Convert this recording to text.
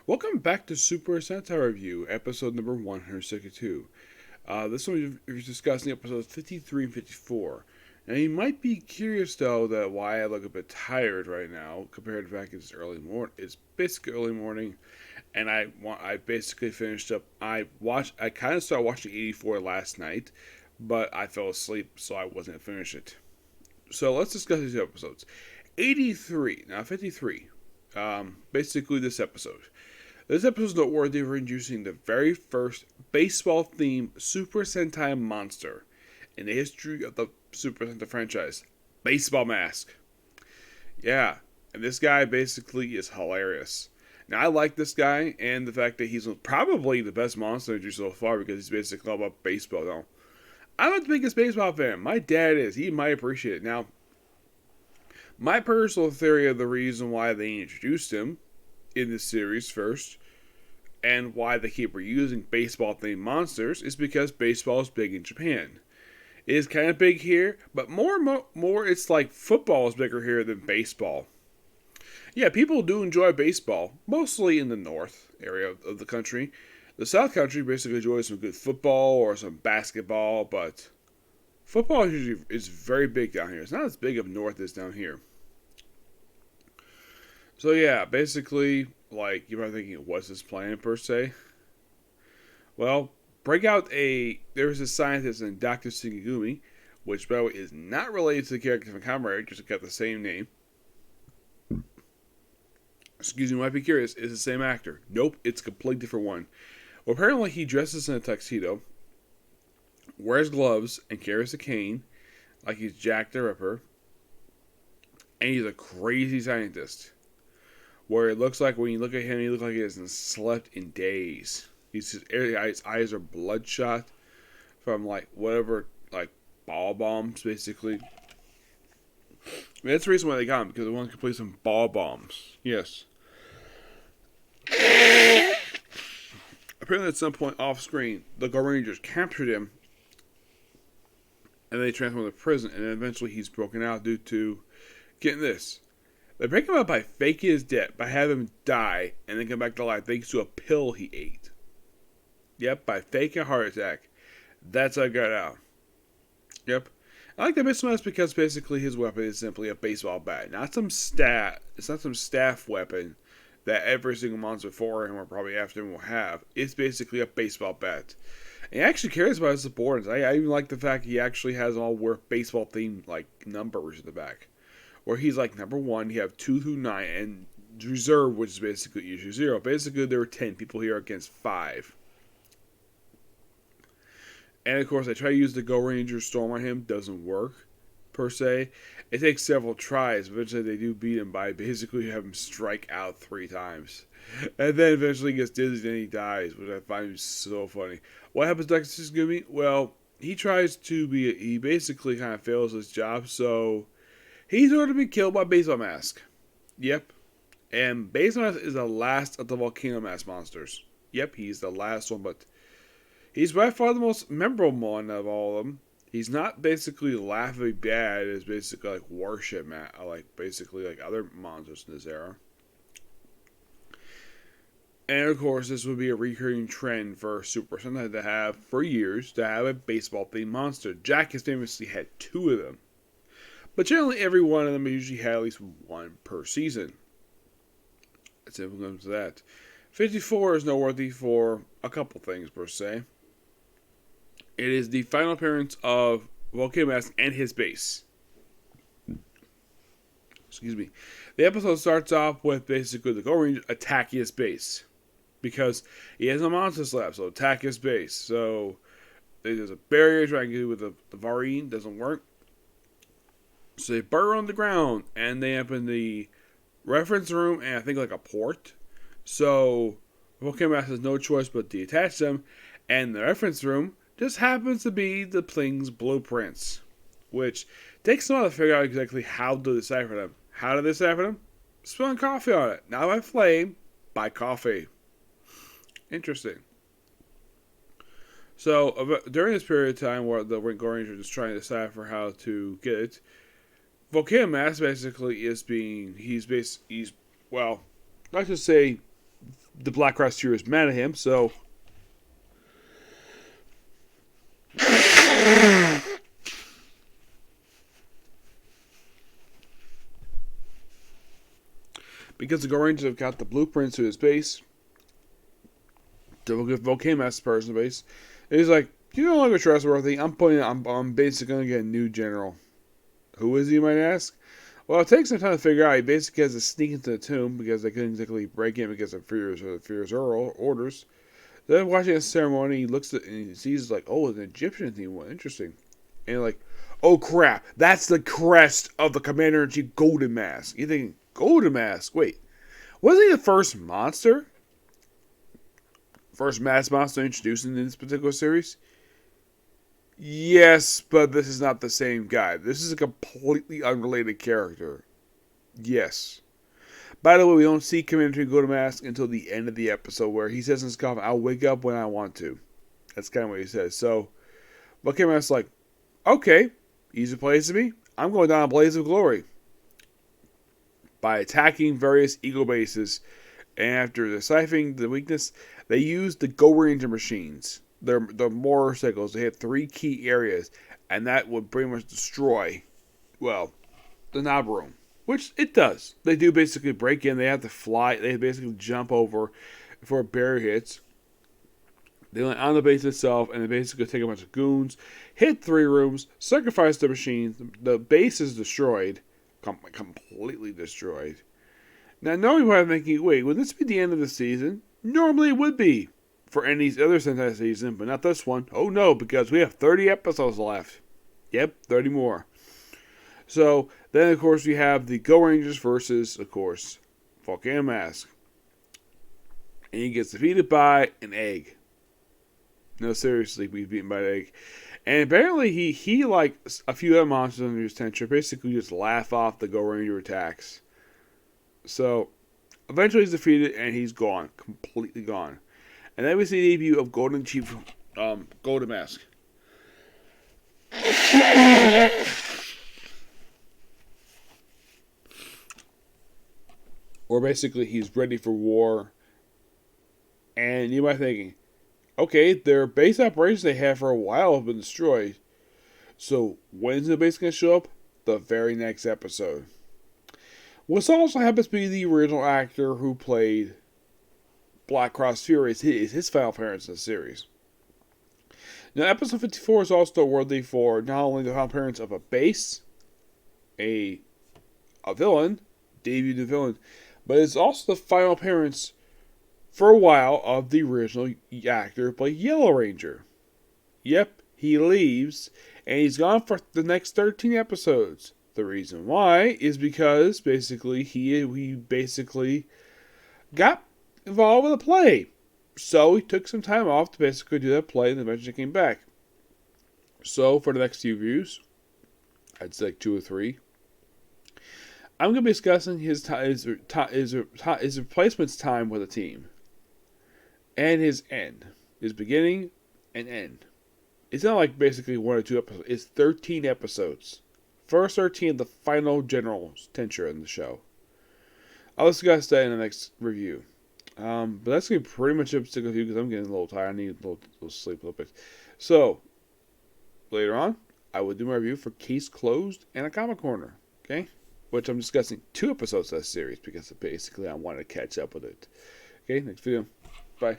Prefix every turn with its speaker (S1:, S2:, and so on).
S1: Welcome back to Super Sentai Review, episode number 162. This one we're discussing episodes 53 and 54. Now, you might be curious, though, that why I look a bit tired right now compared to the fact it's early morning. It's basically early morning, and I basically finished up. I kind of started watching 84 last night, but I fell asleep, so I wasn't able to finish it. So let's discuss these episodes. 83, now 53. Basically, this episode. This episode is noteworthy for introducing the very first baseball-themed Super Sentai monster in the history of the Super Sentai franchise. Baseball Mask. Yeah, and this guy basically is hilarious. Now, I like this guy and the fact that he's probably the best monster introduced so far because he's basically all about baseball. Now, I'm not the biggest baseball fan. My dad is. He might appreciate it. Now, my personal theory of the reason why they introduced him in this series first, and why they keep reusing baseball-themed monsters, is because baseball is big in Japan. It is kind of big here, but more it's like football is bigger here than baseball. Yeah, people do enjoy baseball, mostly in the north area of the country. The south country basically enjoys some good football or some basketball, but football is very big down here. It's not as big up north as down here. So yeah, basically, like, you might be thinking, what's his plan per se? Well, there's a scientist named Dr. Singigumi, which by the way is not related to the character from Kamen Rider, just got the same name. Excuse me, might be curious, is the same actor? Nope, it's a completely different one. Well, apparently he dresses in a tuxedo, wears gloves, and carries a cane, like he's Jack the Ripper, and he's a crazy scientist. Where it looks like when you look at him, he looks like he hasn't slept in days. His eyes are bloodshot from like whatever, like ball bombs, basically. That's the reason why they got him, because they want to complete some ball bombs. Yes. Apparently, at some point off screen, the Gorengers captured him, and they transferred him to prison, and then eventually he's broken out due to, getting this, they break him up by faking his death, by having him die, and then come back to life thanks to a pill he ate. Yep, by faking a heart attack. That's how I got out. Yep. I like the Mitsumas because basically his weapon is simply a baseball bat. It's not some staff weapon that every single monster before him or probably after him will have. It's basically a baseball bat. And he actually cares about his supporters. I even like the fact he actually has all worth baseball themed like numbers in the back. Where he's like number 1, you have 2 through 9, and reserve, which is basically issue 0. Basically, there were 10 people here against 5. And of course, I try to use the Gorenger Storm on him. Doesn't work, per se. It takes several tries. Eventually, they do beat him by basically having him strike out 3 times. And then eventually he gets dizzy and he dies, which I find so funny. What happens to Dr. Sisgumi? Well, he basically kind of fails his job, so he's ordered to be killed by Baseball Mask. Yep. And Baseball Mask is the last of the Volcano Mask monsters. Yep, he's the last one, but he's by far the most memorable one of all of them. He's not basically laughably bad as basically like Warship, like basically like other monsters in this era. And of course, this would be a recurring trend for Super Sentai to have for years to have a baseball-themed monster. Jack has famously had 2 of them. But generally, every one of them usually had at least 1 per season. It's simple comes to that. 54 is noteworthy for a couple things, per se. It is the final appearance of Volcano Mask and his base. Excuse me. The episode starts off with basically the Gorenger attacking his base. Because he has a monster slab, so attack his base. So there's a barrier trying to do with the Varine, doesn't work. So they burrow on the ground, and they up in the reference room, and I think like a port. So Volcano Mask has no choice but to attach them, and the reference room just happens to be the Pling's blueprints, which takes some while to figure out exactly how to decipher them. How to decipher them? Spilling coffee on it. Not by flame, by coffee. Interesting. So during this period of time where the Gorenger is trying to decipher how to get it, Volcano Mask basically is being, he's well, not to say the Black Cross Tear is mad at him, so because the Gorengers have got the blueprints to his base, the Volcano Master person base, and he's like, "You're no longer trustworthy. I'm basically gonna get a new general." Who is he, you might ask? Well, it takes some time to figure out. He basically has to sneak into the tomb because they couldn't exactly break in because of Fear's orders. Then watching a ceremony, he looks at and he sees like, oh, an Egyptian theme. Well, interesting. And like, oh crap, that's the crest of the Commander-in-Chief Golden Mask. You think Golden Mask? Wait, wasn't he the first monster? First mass monster introduced in this particular series? Yes, but this is not the same guy. This is a completely unrelated character. Yes. By the way, we don't see Commander Golden Mask until the end of the episode where he says in his coffin, "I'll wake up when I want to." That's kind of what he says. So, but Mask's like, okay, easy place to me. I'm going down a blaze of glory. By attacking various Eagle bases, and after deciphering the weakness, they use the Gorenger machines. The motorcycles. They hit 3 key areas, and that would pretty much destroy, well, the knob room. Which it does. They do basically break in. They have to fly. They basically jump over before a barrier hits. They land on the base itself, and they basically take a bunch of goons, hit 3 rooms, sacrifice the machines. The base is destroyed, completely destroyed. Now, normally, I'm thinking, wait, would this be the end of the season? Normally, it would be for any other Sentai season, but not this one. Oh no, because we have 30 episodes left. Yep, 30 more. So, then of course we have the Gorengers versus, of course, Volcano Mask. And he gets defeated by an egg. No, seriously, we've beaten by an egg. And apparently he like a few other monsters under his tension, basically just laugh off the Gorenger attacks. So, eventually he's defeated and he's gone. Completely gone. And then we see the debut of Golden Chief, Golden Mask. Or basically, he's ready for war. And you might be thinking, okay, their base operations they had for a while have been destroyed. So, when's the base going to show up? The very next episode. What also happens to be the original actor who played Black Cross Fury is his final appearance in the series. Now, episode 54 is also worthy for not only the final appearance of a base, a villain, debut the villain, but it's also the final appearance for a while of the original actor who played Yellow Ranger. Yep, he leaves, and he's gone for the next 13 episodes. The reason why is because basically he basically got involved with a play. So he took some time off to basically do that play and eventually came back. So for the next few views, I'd say like 2 or 3, I'm going to be discussing his replacement's time with the team. And his end. His beginning and end. It's not like basically 1 or 2 episodes. It's 13 episodes. First 13 of the final general's tenure in the show. I'll discuss that in the next review. But that's going to be pretty much it for you because I'm getting a little tired. I need a little sleep a little bit. So, later on, I will do my review for Case Closed and a Comic Corner. Okay? Which I'm discussing 2 episodes of that series because basically I want to catch up with it. Okay, next video. Bye.